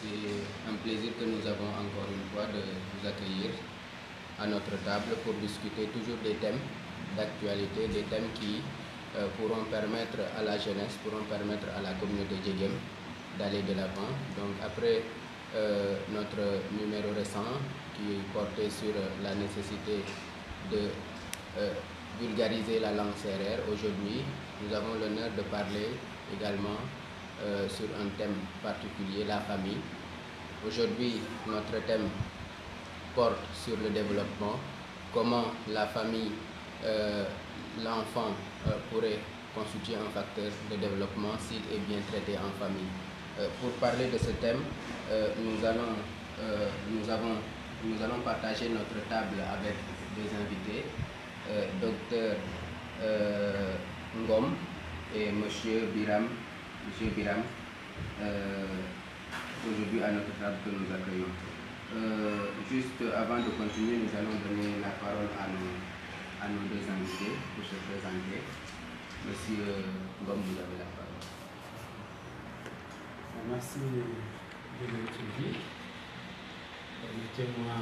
C'est un plaisir que nous avons encore une fois de vous accueillir à notre table pour discuter toujours des thèmes d'actualité, des thèmes qui pourront permettre à la jeunesse, pourront permettre à la communauté Djegem d'aller de l'avant. Donc après notre numéro récent qui portait sur la nécessité de vulgariser la langue sérère, aujourd'hui nous avons l'honneur de parler également sur un thème particulier, la famille. Aujourd'hui, notre thème porte sur le développement, comment la famille, l'enfant pourrait constituer un facteur de développement s'il est bien traité en famille. Pour parler de ce thème, nous allons partager notre table avec des invités, Dr Ngom et Monsieur Biram, aujourd'hui à notre table que nous accueillons. Juste avant de continuer, nous allons donner la parole à nos deux invités pour se présenter. Monsieur Ngom, vous avez la parole. Merci de m'introduire. Permettez-moi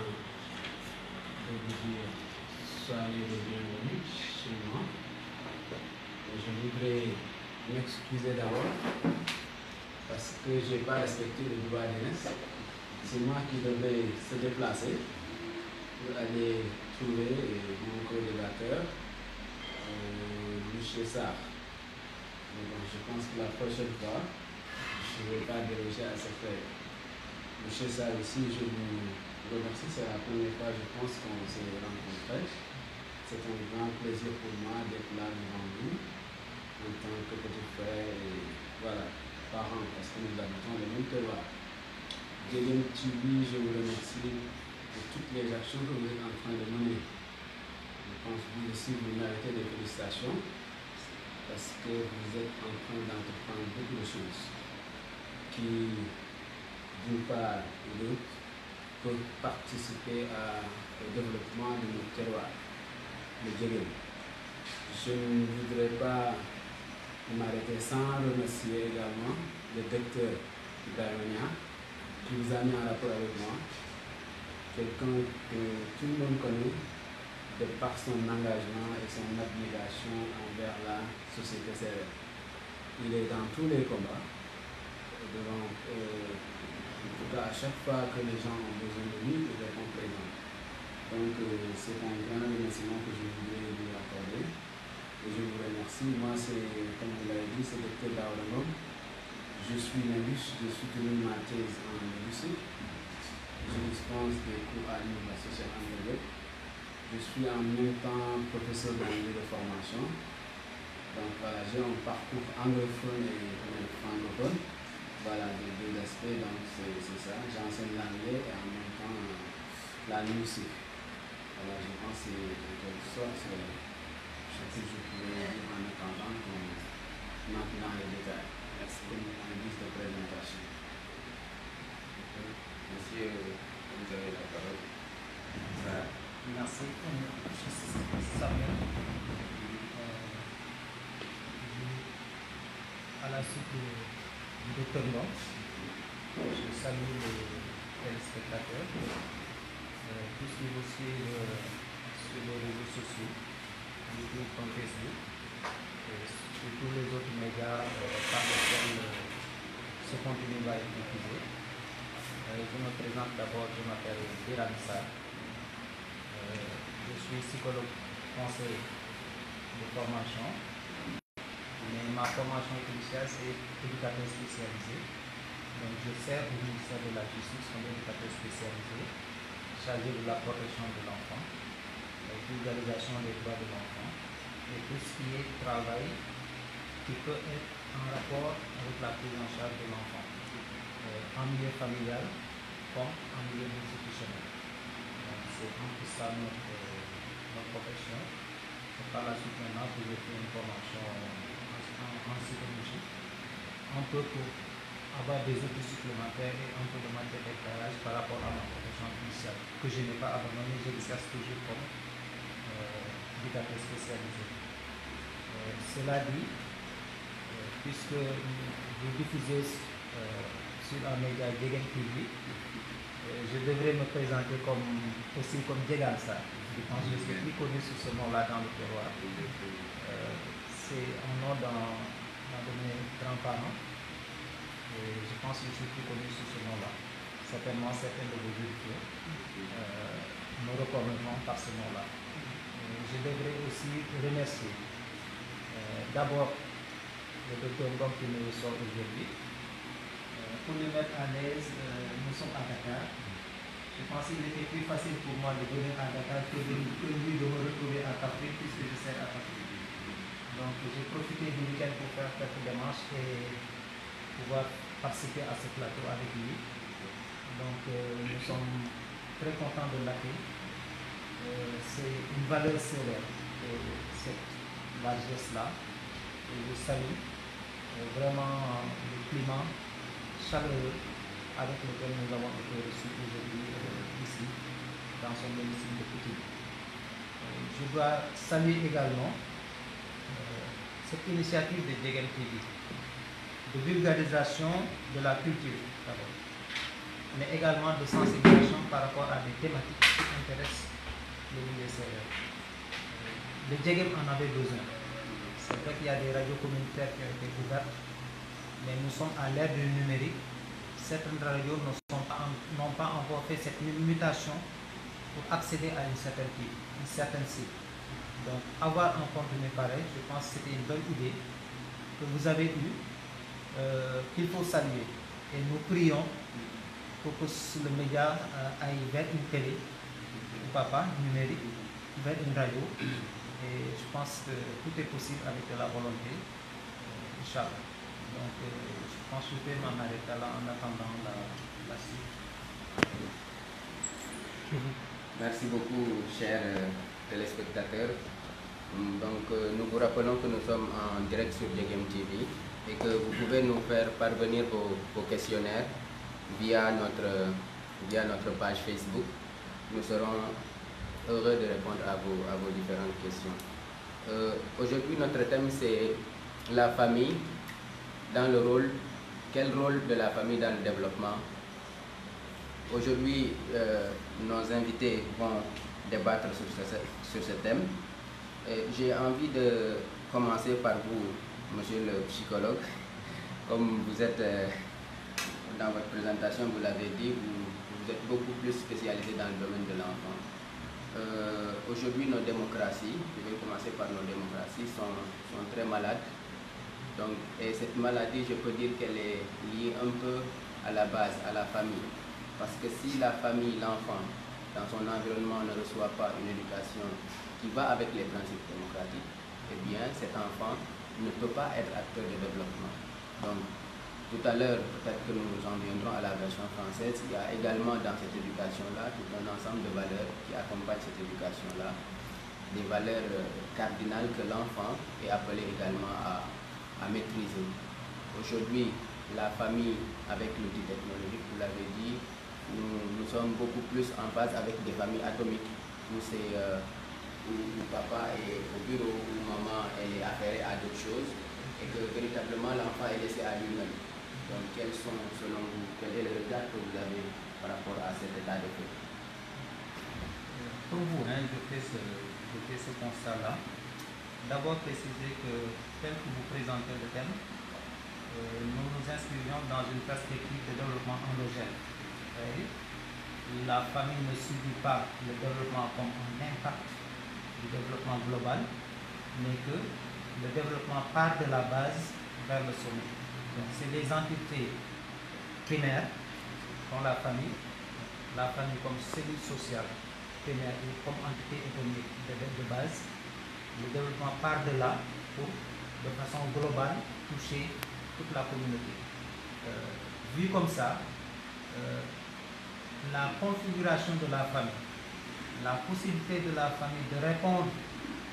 de vous dire soyez les bienvenus chez moi. Je voudrais m'excuser d'abord parce que je n'ai pas respecté le droit d'aînesse. C'est moi qui devais se déplacer pour aller trouver mon co-débatteur, M. Sarr. Donc, je pense que la prochaine fois, je ne vais pas déroger à cette règle. M. Sarr aussi, je vous remercie. C'est la première fois, je pense, qu'on s'est rencontrés. C'est un grand plaisir pour moi d'être là devant vous en tant que petit frère et voilà, parent, parce que nous habitons le même terroir. Djegem TV, je vous remercie pour toutes les actions que vous êtes en train de mener. Je pense que vous aussi, vous méritez des félicitations parce que vous êtes en train d'entreprendre beaucoup de choses qui, d'une part ou d'autre, peuvent participer au développement de notre terroir, le Djegem. Je ne voudrais pas m'arrêter sans remercier également le docteur Ibrahima qui vous a mis en rapport avec moi, quelqu'un que tout le monde connaît de par son engagement et son abnégation envers la société sérère. Il est dans tous les combats, en tout cas à chaque fois que les gens ont besoin de lui, il répond présent. Donc c'est un grand remerciement que je voulais lui accorder et je vous remercie. Moi, c'est, comme vous l'avez dit, c'est Dr Daoudangom. Je suis linguiste, je suis tenu ma thèse en linguistique. Je dispense des cours à l'Université sociale anglaise. Je suis en même temps professeur d'anglais de formation. Donc voilà, j'ai un parcours anglophone et francophone. Voilà, les deux aspects, donc c'est ça. J'enseigne l'anglais et en même temps la linguistique. Voilà, je pense que c'est en quelque sorte ce que je pourrais dire en attendant qu'on entre dans les détails. Merci pour une liste de présentation. Monsieur, vous avez la parole. Merci. Samuel. À la suite du docteur Ngom, je salue les téléspectateurs, tous qui vous suivent sur les réseaux sociaux, YouTube, comme Facebook, et sur tous les autres médias par lesquels ce contenu va être diffusé. Je me présente d'abord, je m'appelle Biram Sarr. Je suis psychologue conseiller de formation, mais ma formation initiale c'est éducateur spécialisé. Donc je sers au ministère de la Justice comme éducateur spécialisé, chargé de la protection de l'enfant, la vulgarisation des droits de l'enfant et tout ce qui est travail qui peut être en rapport avec la prise en charge de l'enfant, en milieu familial comme en milieu institutionnel. C'est un peu ça notre profession. Et par la suite, maintenant, que j'ai fait une formation en psychologie, un peu pour avoir des outils supplémentaires et un peu de matière d'éclairage par rapport à ma profession initiale, que je n'ai pas abandonné, j'exerce toujours comme éducateur spécialisé. Cela dit, puisque vous diffusez sur un média Djegem TV. Je devrais me présenter aussi comme Djegansa. Je pense que je suis plus connu sous ce nom-là dans le terroir. C'est un nom de mes grands-parents. Je pense que je suis plus connu sous ce nom-là. Certainement, certains de vos auditeurs me reconnaîtront par ce nom-là. Je devrais aussi remercier d'abord le docteur Ngom qui nous reçoit aujourd'hui. Pour nous mettre à l'aise, nous sommes à Dakar. Je pense qu'il était plus facile pour moi de venir à Dakar que lui de me retrouver à Kaffrine puisque je sers à Kaffrine. Donc j'ai profité du week-end pour faire quelques démarches et pouvoir participer à ce plateau avec lui. Donc nous sommes très contents de l'accueil. C'est une valeur solaire, cette largesse-là. Et je salue vraiment le climat chaleureux avec lequel nous avons été reçus aujourd'hui ici, dans son domicile de Poutine. Je dois saluer également cette initiative de Djegem TV, de vulgarisation de la culture d'abord, mais également de sensibilisation par rapport à des thématiques qui intéressent le milieu sérieux. Le Djegem en avait besoin. C'est vrai qu'il y a des radios communautaires qui ont été ouvertes, mais nous sommes à l'ère du numérique. Certaines radios n'ont pas encore fait cette mutation pour accéder à une certaine cible. Donc, avoir un contenu pareil, je pense que c'était une bonne idée que vous avez eue, qu'il faut saluer. Et nous prions pour que le média aille vers une télé, pourquoi pas, numérique, vers une radio. Et je pense que tout est possible avec de la volonté, Inch'Allah. Donc, je pense que je vais m'en arrêter là en attendant la suite. Merci beaucoup, chers téléspectateurs. Donc, nous vous rappelons que nous sommes en direct sur Djegem TV et que vous pouvez nous faire parvenir vos questionnaires via notre page Facebook. Nous serons heureux de répondre à vos différentes questions. Aujourd'hui, notre thème, c'est la famille dans le rôle. Quel rôle de la famille dans le développement? Aujourd'hui, nos invités vont débattre sur ce thème. J'ai envie de commencer par vous, monsieur le psychologue. Comme vous êtes dans votre présentation, vous l'avez dit, vous êtes beaucoup plus spécialisé dans le domaine de l'enfant. Aujourd'hui, nos démocraties, je vais commencer par nos démocraties, sont très malades. Donc, et cette maladie, je peux dire qu'elle est liée un peu à la base, à la famille. Parce que si la famille, l'enfant, dans son environnement ne reçoit pas une éducation qui va avec les principes démocratiques, eh bien, cet enfant ne peut pas être acteur de développement. Donc, tout à l'heure, peut-être que nous en viendrons à la version française, il y a également dans cette éducation-là tout un ensemble de valeurs qui accompagnent cette éducation-là, des valeurs cardinales que l'enfant est appelé également à maîtriser. Aujourd'hui, la famille, avec l'outil technologique, vous l'avez dit, nous sommes beaucoup plus en phase avec des familles atomiques, où c'est où papa est au bureau, où maman elle est affairée à d'autres choses, et que véritablement l'enfant est laissé à lui-même. Donc, quels sont, selon vous, quel est le regard que vous avez par rapport à cet état de fait? Pour vous, je fais ce constat-là. D'abord, préciser que, tel que vous présentez le thème, nous nous inscrivions dans une perspective de développement endogène. La famille ne subit pas le développement comme un impact du développement global, mais que le développement part de la base vers le sommet. Donc, c'est les entités primaires, comme la famille comme cellule sociale primaire et comme entité économique de base. Le développement part de là pour, de façon globale, toucher toute la communauté. Vu comme ça, la configuration de la famille, la possibilité de la famille de répondre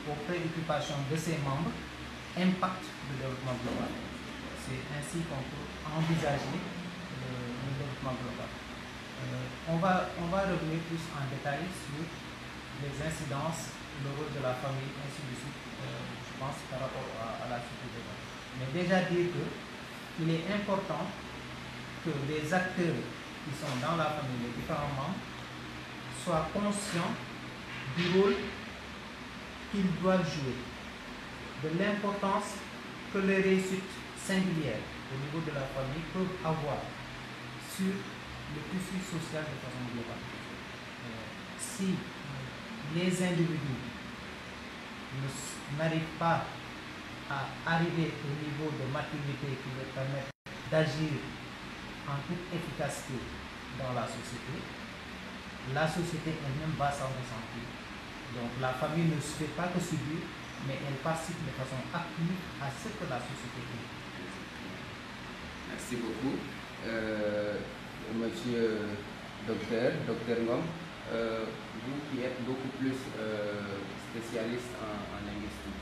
aux préoccupations de ses membres impacte le développement global. C'est ainsi qu'on peut envisager le développement global. On va revenir plus en détail sur les incidences, le rôle de la famille, ainsi de suite, je pense, par rapport à la suite du débat. Mais déjà dire qu'il est important que les acteurs qui sont dans la famille, les différents membres, soient conscients du rôle qu'ils doivent jouer, de l'importance que les réussites singulières au niveau de la famille peuvent avoir sur le tissu social de façon globale. Si les individus n'arrivent pas à arriver au niveau de maturité qui leur permet d'agir en toute efficacité dans la société elle-même va s'en ressentir. Donc la famille ne se fait pas que subir, mais elle participe de façon active à ce que la société est. Merci beaucoup. Monsieur docteur Ngom, vous qui êtes beaucoup plus spécialiste en linguistique,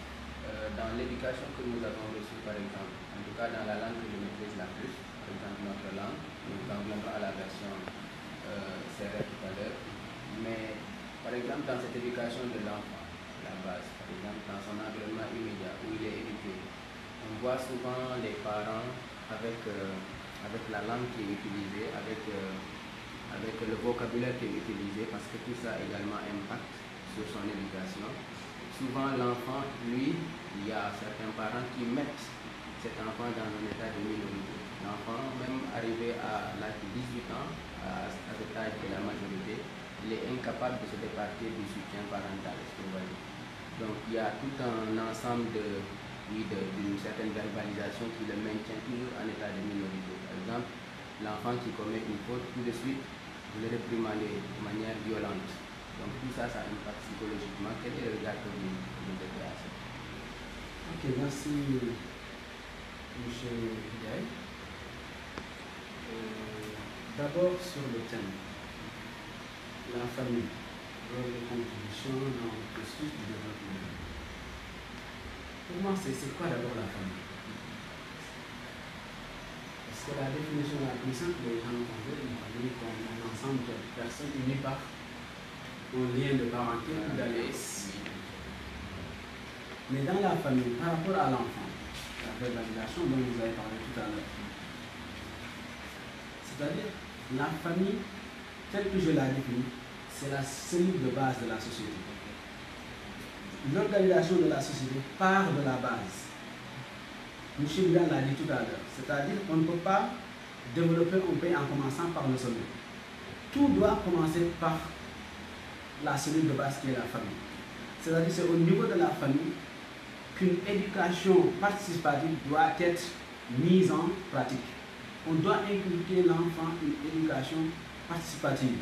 dans l'éducation que nous avons reçue par exemple, en tout cas dans la langue que je maîtrise la plus, par exemple notre langue, nous en viendrons à la version serrée tout à l'heure, mais par exemple dans cette éducation de l'enfant, la base, par exemple dans son environnement immédiat où il est éduqué, on voit souvent les parents avec la langue qui est utilisée, avec le vocabulaire qui est utilisé, parce que tout ça également impacte sur son éducation. Souvent l'enfant, lui, il y a certains parents qui mettent cet enfant dans un état de minorité. L'enfant, même arrivé à l'âge de 18 ans, à cet âge de la majorité, il est incapable de se départir du soutien parental. Donc il y a tout un ensemble d'une certaine verbalisation qui le maintient toujours en état de minorité. Par exemple, l'enfant qui commet une faute, tout de suite, vous le réprimandez de manière violente. Donc tout ça, ça impacte psychologiquement. Quel est le regard que vous mettez à ça? Ok, merci M. Ndiaye. D'abord sur le thème, la famille, rôle de contribution dans le processus du développement. Pour moi, c'est quoi d'abord la famille? Parce que la définition la plus simple, les gens ont une famille comme un ensemble de personnes unies par un lien de parenté ou d'alliance. Mais dans la famille, par rapport à l'enfant, la verbalisation dont vous avez parlé tout à l'heure, c'est-à-dire la famille, telle que je l'ai définie, c'est la cellule de base de la société. L'organisation de la société part de la base. M. Bilan l'a dit tout à l'heure, c'est-à-dire qu'on ne peut pas développer un pays en commençant par le sommet. Tout doit commencer par la cellule de base qui est la famille. C'est-à-dire que c'est au niveau de la famille qu'une éducation participative doit être mise en pratique. On doit inculquer l'enfant une éducation participative.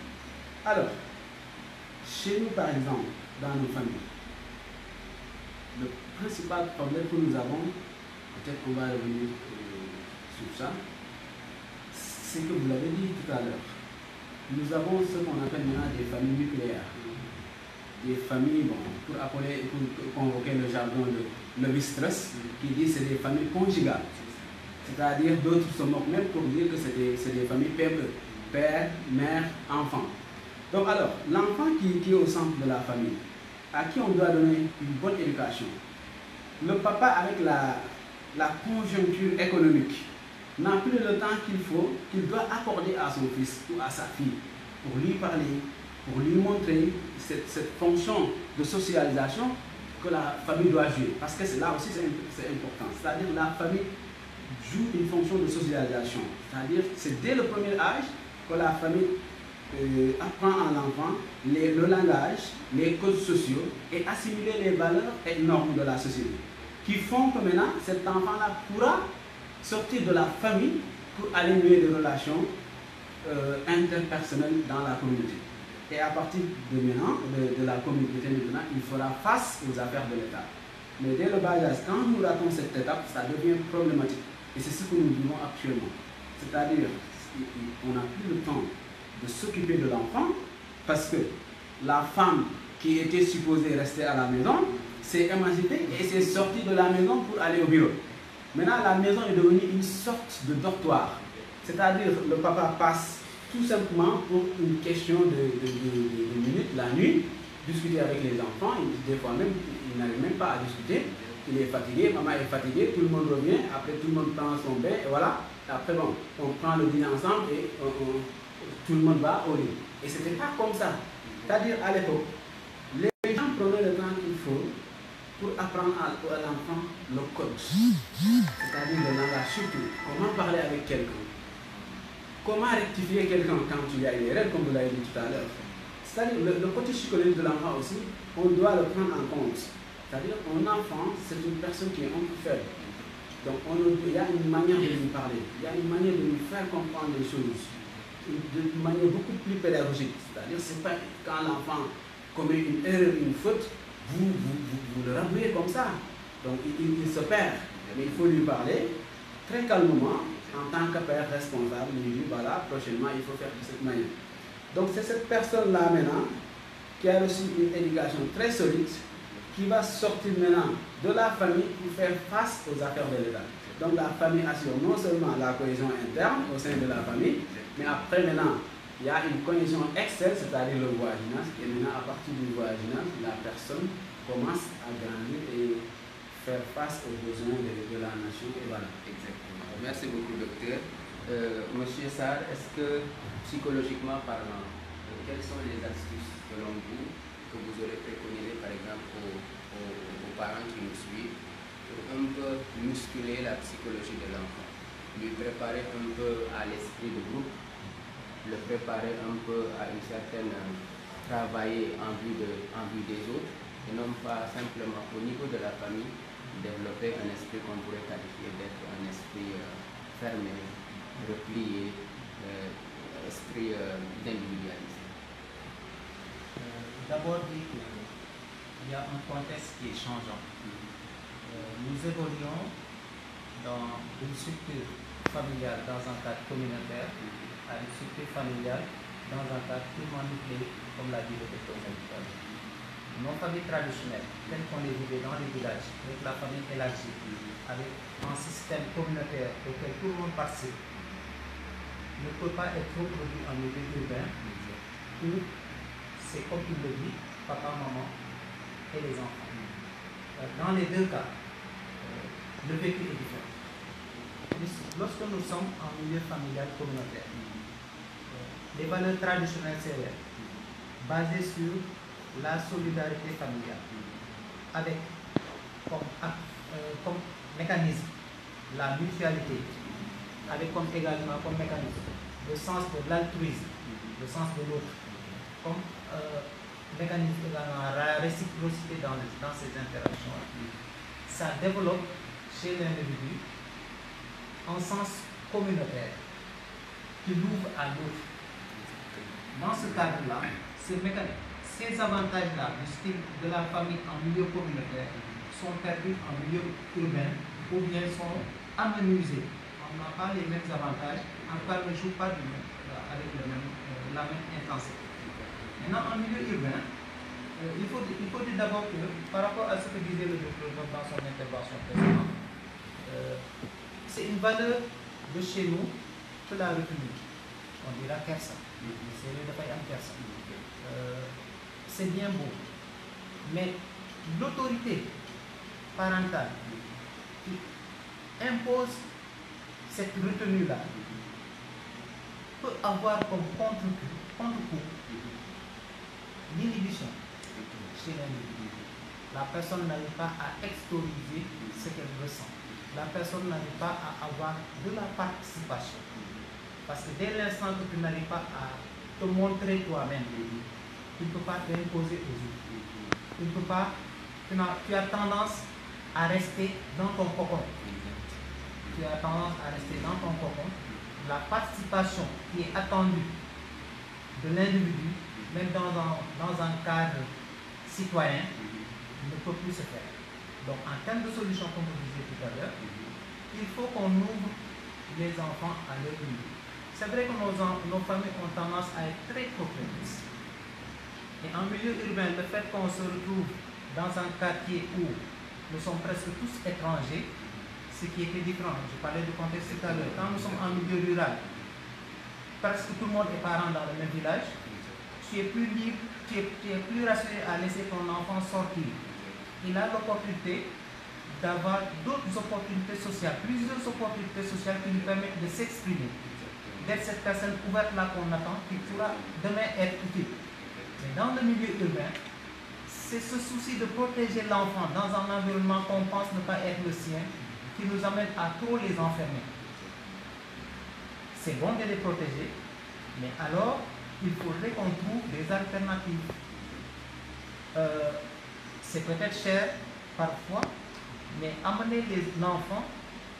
Alors, chez nous par exemple, dans nos familles, le principal problème que nous avons, peut-être qu'on va revenir sur ça, c'est que vous l'avez dit tout à l'heure, nous avons ce qu'on appelle maintenant des familles nucléaires. Des familles, bon, pour convoquer le jargon de Lévi-Strauss, qui dit que c'est des familles conjugales. C'est-à-dire, d'autres se moquent même pour dire que c'est des familles PME, père, mère, enfant. Donc alors, l'enfant qui est au centre de la famille, à qui on doit donner une bonne éducation. Le papa, avec la conjoncture économique, n'a plus le temps qu'il doit accorder à son fils ou à sa fille pour lui parler, pour lui montrer cette fonction de socialisation que la famille doit jouer. Parce que là aussi c'est important. C'est-à-dire la famille joue une fonction de socialisation. C'est-à-dire c'est dès le premier âge que la famille apprend à l'enfant le langage, les codes sociaux et assimiler les valeurs et normes de la société. Qui font que maintenant cet enfant-là pourra sortir de la famille pour aller nouer des relations interpersonnelles dans la communauté. Et à partir de maintenant, de la communauté maintenant, il fera face aux affaires de l'État. Mais dès le bas âge, quand nous ratons cette étape, ça devient problématique. Et c'est ce que nous vivons actuellement. C'est-à-dire, on n'a plus le temps de s'occuper de l'enfant parce que la femme qui était supposée rester à la maison s'est émancipée et s'est sortie de la maison pour aller au bureau. Maintenant, la maison est devenue une sorte de dortoir. C'est-à-dire, le papa passe tout simplement pour une question de minutes la nuit, discuter avec les enfants. Des fois même, il n'arrive même pas à discuter. Il est fatigué, maman est fatiguée, tout le monde revient, après tout le monde prend son bain, et voilà. après bon, on prend le dîner ensemble et tout le monde va au lit. Et ce n'était pas comme ça. C'est-à-dire à l'époque, les gens prenaient le temps qu'il faut pour apprendre à l'enfant le code. C'est-à-dire le langage, surtout comment parler avec quelqu'un. Comment rectifier quelqu'un quand il y a une erreur, comme vous l'avez dit tout à l'heure. C'est-à-dire le côté psychologique de l'enfant aussi, on doit le prendre en compte. C'est-à-dire un enfant, c'est une personne qui est un peu faible. Donc il y a une manière de lui parler, il y a une manière de lui faire comprendre les choses, d'une manière beaucoup plus pédagogique. C'est-à-dire c'est pas quand l'enfant commet une erreur, une faute, vous le ramenez comme ça. Donc il se perd. Mais il faut lui parler très calmement, en tant que père responsable, il lui dit voilà, prochainement il faut faire de cette manière. Donc c'est cette personne-là maintenant qui a reçu une éducation très solide, qui va sortir maintenant de la famille pour faire face aux affaires de l'État. Donc la famille assure non seulement la cohésion interne au sein de la famille, mais après maintenant, il y a une cohésion externe, c'est-à-dire le voisinage, et maintenant à partir du voisinage, la personne commence à grandir et faire face aux besoins de la nation. Et voilà. Exactement. Merci beaucoup, docteur. Monsieur Sarr, est-ce que psychologiquement parlant, quelles sont les astuces selon vous que vous aurez préconisées par exemple aux parents qui nous suivent pour un peu musculer la psychologie de l'enfant, lui préparer un peu à l'esprit de groupe, le préparer un peu à une certaine travailler en vue des autres et non pas simplement au niveau de la famille développer un esprit qu'on pourrait qualifier d'être un esprit fermé, replié, esprit d'individualisme. D'abord dire qu'il y a un contexte qui est changeant. Nous évoluons dans une structure familiale dans un cadre communautaire à une structure familiale dans un cadre purement nucléaire, comme l'a dit le docteur Zambika. Nos familles traditionnelles, telles qu'on les vivait dans les villages, avec la famille élargie, avec un système communautaire auquel tout le monde participe, ne peut pas être reproduit en milieu urbain où c'est comme il le dit, papa, maman et les enfants. Dans les deux cas, le vécu est différent. Lorsque nous sommes en milieu familial communautaire, les valeurs traditionnelles sérieuses, basées sur la solidarité familiale, avec comme mécanisme la mutualité, avec également comme mécanisme le sens de l'altruisme, le sens de l'autre, comme mécanisme également la réciprocité dans ces interactions. Ça développe chez l'individu un sens communautaire qui l'ouvre à l'autre. Dans ce cadre-là, ces avantages-là du style de la famille en milieu communautaire sont perdus en milieu urbain ou bien sont amenuisés. On n'a pas les mêmes avantages, en tout cas ne joue pas avec la même intensité. Maintenant, en milieu urbain, il faut dire d'abord que par rapport à ce que disait le docteur dans son intervention précédente, c'est une valeur de chez nous que la République. On dira kersa. C'est le détail en kersa. C'est bien beau. Mais l'autorité parentale qui impose cette retenue-là peut avoir comme contre-coup l'inhibition chez l'individu. La personne n'arrive pas à extérioriser ce qu'elle ressent. La personne n'arrive pas à avoir de la participation. Parce que dès l'instant que tu n'arrives pas à te montrer toi-même, tu ne peux pas t'imposer aux autres. Tu ne peux pas, tu as tendance à rester dans ton cocon. Tu as tendance à rester dans ton cocon. La participation qui est attendue de l'individu, même dans un cadre citoyen, ne peut plus se faire. Donc, en termes de solution, comme vous disiez tout à l'heure, il faut qu'on ouvre les enfants à leur milieu. C'est vrai que nos familles ont tendance à être très protectrices. Et en milieu urbain, le fait qu'on se retrouve dans un quartier où nous sommes presque tous étrangers, ce qui était différent. Je parlais du contexte tout à l'heure. Quand nous sommes en milieu rural, presque tout le monde est parent dans le même village, tu es plus libre, tu es plus rassuré à laisser ton enfant sortir. Il a l'opportunité d'avoir d'autres opportunités sociales, plusieurs opportunités sociales qui lui permettent de s'exprimer, d'être cette personne ouverte-là qu'on attend, qui pourra demain être utile. Mais dans le milieu urbain, c'est ce souci de protéger l'enfant dans un environnement qu'on pense ne pas être le sien qui nous amène à trop les enfermer. C'est bon de les protéger, mais alors il faudrait qu'on trouve des alternatives. C'est peut-être cher parfois, mais amener l'enfant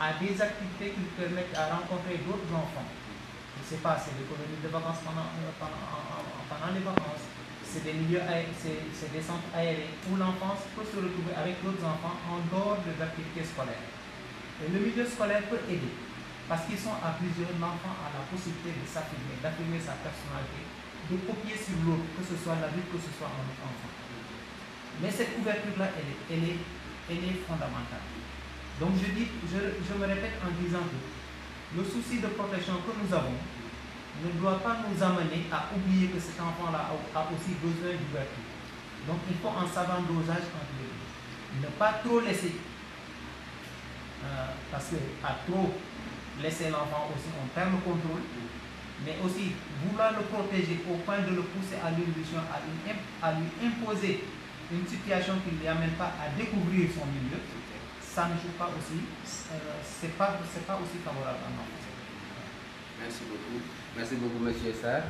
à des activités qui lui permettent à rencontrer d'autres enfants. Je ne sais pas, c'est des colonies de vacances pendant les vacances, c'est des milieux, c'est des centres aérés où l'enfant peut se retrouver avec d'autres enfants en dehors des activités scolaires. Et le milieu scolaire peut aider, parce qu'ils sont à plusieurs, l'enfant a la possibilité de s'affirmer, d'affirmer sa personnalité, de copier sur l'autre, que ce soit l'adulte, que ce soit un autre enfant. Mais cette ouverture-là, elle est fondamentale. Donc je me répète en disant que le souci de protection que nous avons ne doit pas nous amener à oublier que cet enfant-là a aussi besoin d'ouverture. Donc il faut un savant dosage entre les deux. Ne pas trop laisser, parce qu'à trop laisser l'enfant aussi, on perd le contrôle, mais aussi vouloir le protéger au point de le pousser à l'illusion, à lui imposer une situation qui ne l'amène pas à découvrir son milieu, ça ne joue pas aussi, c'est pas aussi favorable à l'enfant. Merci beaucoup. Merci beaucoup, monsieur Sarr.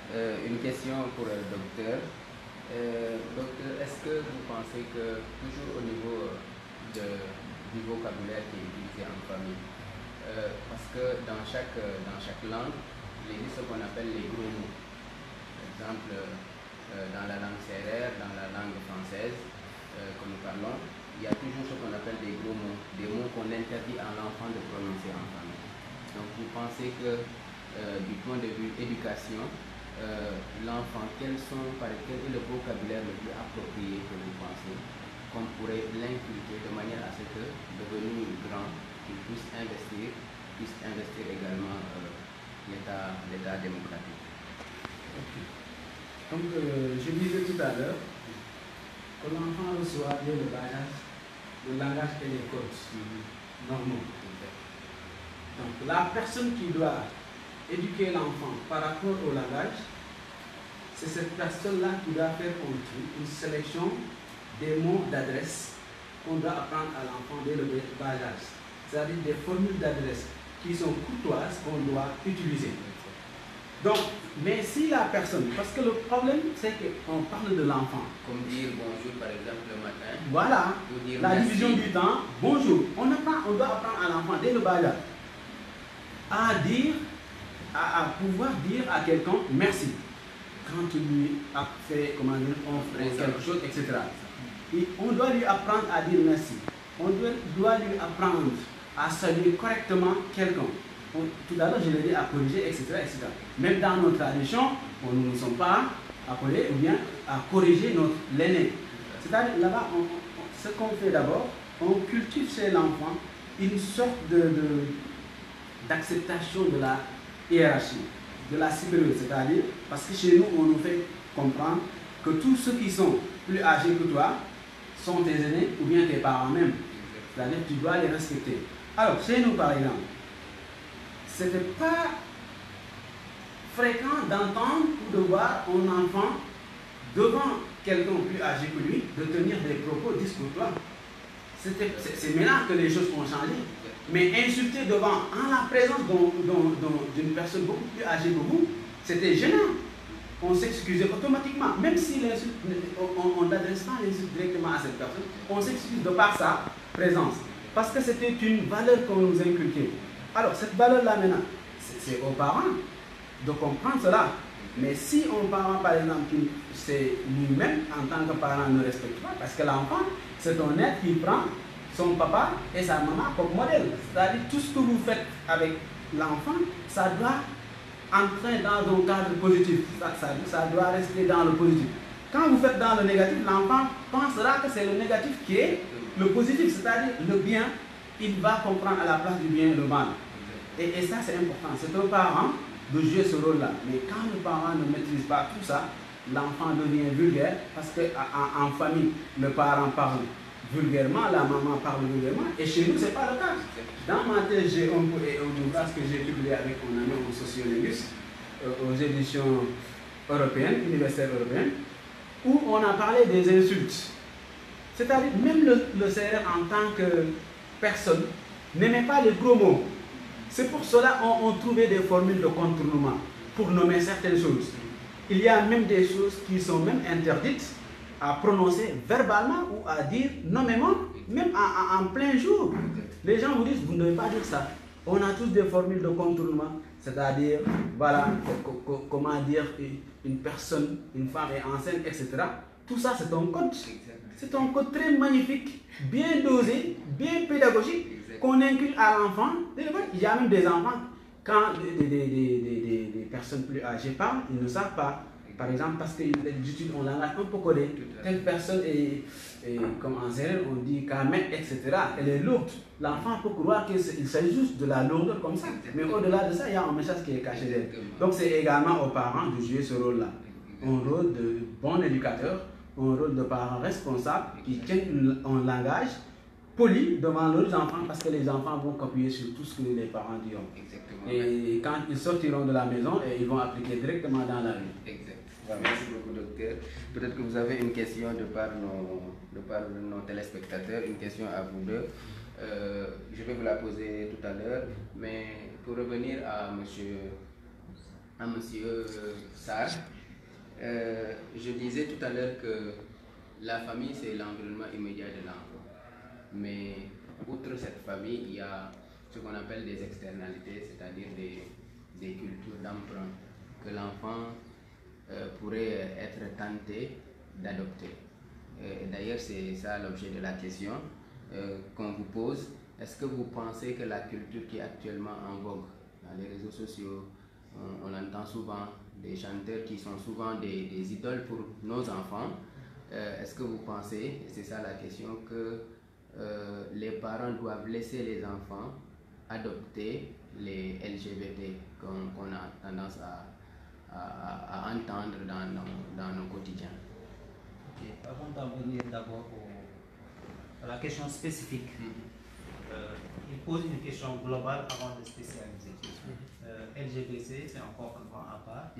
Une question pour le docteur. Docteur, est-ce que vous pensez que, toujours au niveau du vocabulaire qui est utilisé en famille, parce que dans chaque langue, il existe ce qu'on appelle les gros mots. Par exemple, dans la langue sérère, dans la langue française que nous parlons, il y a toujours ce qu'on appelle des gros mots, des mots qu'on interdit à l'enfant de prononcer en famille. Donc vous pensez que du point de vue éducation, l'enfant, quel est le vocabulaire le plus approprié que vous pensez qu'on pourrait l'inculquer de manière à ce que, devenu grand, il puisse investir également l'État démocratique. Okay. Donc, je disais tout à l'heure que l'enfant reçoit dès le bas âge le langage et les codes normaux. Donc, la personne qui doit éduquer l'enfant par rapport au langage, c'est cette personne-là qui doit faire une sélection des mots d'adresse qu'on doit apprendre à l'enfant dès le bas âge. C'est-à-dire des formules d'adresse qui sont courtoises qu'on doit utiliser. Donc, mais si la personne, parce que le problème c'est qu'on parle de l'enfant. Comme dire bonjour par exemple le matin. Voilà, la merci. division du temps, bonjour. On doit apprendre à l'enfant dès le bas âge à pouvoir dire à quelqu'un merci. Quand il lui a fait, comment dire, quelque chose, etc. Et on doit lui apprendre à dire merci. On doit lui apprendre à saluer correctement quelqu'un. Tout à l'heure, je l'ai dit à corriger, etc., etc. Même dans nos traditions, nous ne sommes pas appelés ou bien à corriger l'aîné. C'est-à-dire, là-bas, ce qu'on fait d'abord, on cultive chez l'enfant une sorte d'acceptation de la hiérarchie, de la supérieure. C'est-à-dire, parce que chez nous, on nous fait comprendre que tous ceux qui sont plus âgés que toi sont tes aînés ou bien tes parents même. C'est-à-dire que tu dois les respecter. Alors, chez nous, par exemple, ce n'était pas fréquent d'entendre ou de voir un enfant devant quelqu'un plus âgé que lui de tenir des propos discourtois. C'est maintenant que les choses ont changé. Mais insulter devant, en la présence d'une personne beaucoup plus âgée que vous, c'était gênant. On s'excusait automatiquement, même si l'insulte, on n'adresse pas l'insulte directement à cette personne, on s'excuse de par sa présence. Parce que c'était une valeur qu'on nous inculquait. Alors, cette valeur-là, maintenant, c'est aux parents de comprendre cela. Mais si un parent, par exemple, c'est lui-même, en tant que parent, ne respecte pas, parce que l'enfant, c'est un être qui prend son papa et sa maman comme modèle. C'est-à-dire, tout ce que vous faites avec l'enfant, ça doit entrer dans un cadre positif. Ça doit rester dans le positif. Quand vous faites dans le négatif, l'enfant pensera que c'est le négatif qui est le positif, c'est-à-dire le bien, il va comprendre à la place du bien le mal. Et ça, c'est important. C'est aux parents de jouer ce rôle-là. Mais quand le parent ne maîtrise pas tout ça, l'enfant devient vulgaire parce qu'en famille, le parent parle vulgairement, la maman parle vulgairement, et chez nous, ce n'est pas le cas. Dans ma thèse, j'ai un ouvrage que j'ai publié avec mon ami, un sociolinguiste, aux éditions européennes, universitaires européennes, où on a parlé des insultes. C'est-à-dire, même le CRR en tant que personne n'aimait pas les gros mots. C'est pour cela qu'on trouvait des formules de contournement pour nommer certaines choses. Il y a même des choses qui sont même interdites à prononcer verbalement ou à dire nommément, même en plein jour. Les gens vous disent, vous ne devez pas dire ça. On a tous des formules de contournement, c'est-à-dire, voilà, comment dire une personne, une femme est enceinte, etc. Tout ça, c'est un code. C'est un code très magnifique, bien dosé, bien pédagogique, qu'on inclut à l'enfant. Il y a même des enfants, quand des personnes plus âgées parlent, ils ne savent pas. Par exemple, parce qu'ils utilisent un langage un peu codé. Telle personne est comme en CRL, on dit Kamet, etc. Elle est lourde. L'enfant peut croire qu'il s'agit juste de la lourdeur comme ça. Mais au-delà de ça, il y a un message qui est caché d'elle. Donc c'est également aux parents de jouer ce rôle-là. Un rôle de bon éducateur, un rôle de parent responsable qui tiennent un langage poli devant leurs enfants, parce que les enfants vont copier sur tout ce que les parents diront. Exactement. Et quand ils sortiront de la maison, ils vont appliquer directement dans la rue. Exact. Merci beaucoup, docteur. Peut-être que vous avez une question de par nos téléspectateurs, une question à vous deux. Je vais vous la poser tout à l'heure, mais pour revenir à monsieur Sarr, je disais tout à l'heure que la famille, c'est l'environnement immédiat de l'enfant. Mais outre cette famille, il y a ce qu'on appelle des externalités, c'est-à-dire des cultures d'emprunt que l'enfant pourrait être tenté d'adopter. D'ailleurs, c'est ça l'objet de la question qu'on vous pose. Est-ce que vous pensez que la culture qui est actuellement en vogue dans les réseaux sociaux, on entend souvent des chanteurs qui sont souvent des idoles pour nos enfants, est-ce que vous pensez, et c'est ça la question, que les parents doivent laisser les enfants adopter les LGBT qu'on a tendance à entendre dans nos quotidiens? Okay. Avant d'en venir d'abord à la question spécifique, il pose une question globale avant de spécialiser. LGBT, c'est encore un grand à part,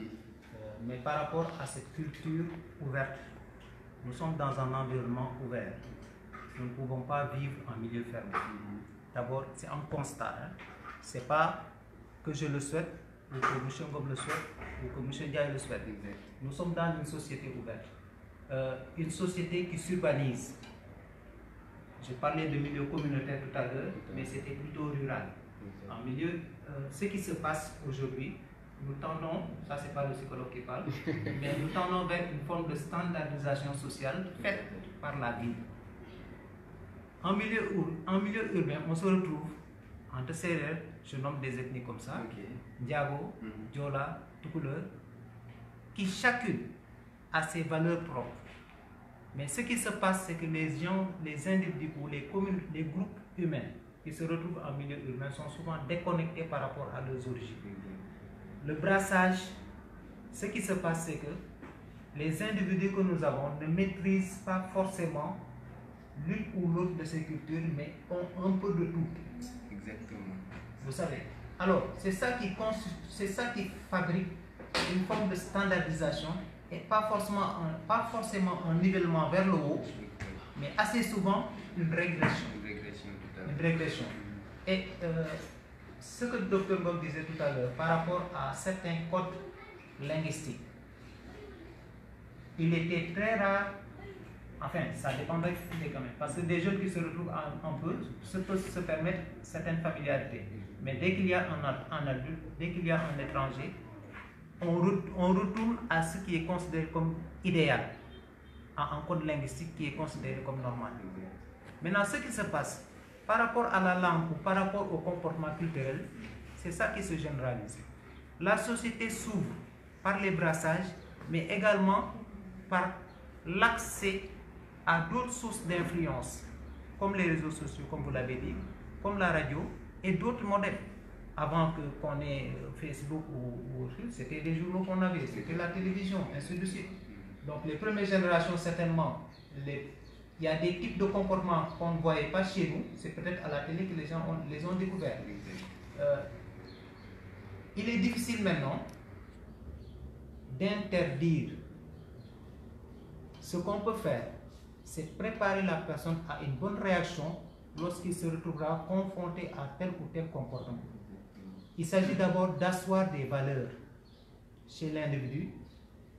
mais par rapport à cette culture ouverte, nous sommes dans un environnement ouvert. Nous ne pouvons pas vivre en milieu fermé. D'abord, c'est un constat. Ce n'est pas que je le souhaite, ou que M. Ngom le souhaite, ou que M. Ndiaye le souhaite. Nous sommes dans une société ouverte. Une société qui s'urbanise. Je parlais de milieu communautaire tout à l'heure, mais c'était plutôt rural. En milieu, ce qui se passe aujourd'hui, nous tendons, ça c'est pas le psychologue qui parle, mais nous tendons vers une forme de standardisation sociale faite par la ville. En milieu urbain, on se retrouve entre CRR, je nomme des ethnies comme ça, Ndiago, Diola, Toucouleur, qui chacune a ses valeurs propres. Mais ce qui se passe, c'est que les individus ou les groupes humains qui se retrouvent en milieu urbain sont souvent déconnectés par rapport à leurs origines. Le brassage, ce qui se passe, c'est que les individus que nous avons ne maîtrisent pas forcément l'une ou l'autre de ces cultures, mais ont un peu de tout. Exactement. Vous savez. Alors, c'est ça qui fabrique une forme de standardisation et pas forcément un nivellement vers le haut, mais assez souvent une régression. Une régression. Et ce que le docteur Ngom disait tout à l'heure par rapport à certains codes linguistiques, il était très rare, enfin ça dépendrait quand même, parce que des jeunes qui se retrouvent un peu peuvent se permettre certaines familiarités. Mais dès qu'il y a un adulte, dès qu'il y a un étranger, on retourne à ce qui est considéré comme idéal, à un code linguistique qui est considéré comme normal. Maintenant, ce qui se passe par rapport à la langue ou par rapport au comportement culturel, c'est ça qui se généralise. La société s'ouvre par les brassages, mais également par l'accès à d'autres sources d'influence, comme les réseaux sociaux, comme vous l'avez dit, comme la radio et d'autres modèles. Avant qu'on ait Facebook ou autre, c'était les journaux qu'on avait, c'était la télévision, ainsi de suite. Donc les premières générations, certainement, les Il y a des types de comportements qu'on ne voyait pas chez nous, c'est peut-être à la télé que les gens les ont découverts. Il est difficile maintenant d'interdire. Ce qu'on peut faire, c'est préparer la personne à une bonne réaction lorsqu'il se retrouvera confronté à tel ou tel comportement. Il s'agit d'abord d'asseoir des valeurs chez l'individu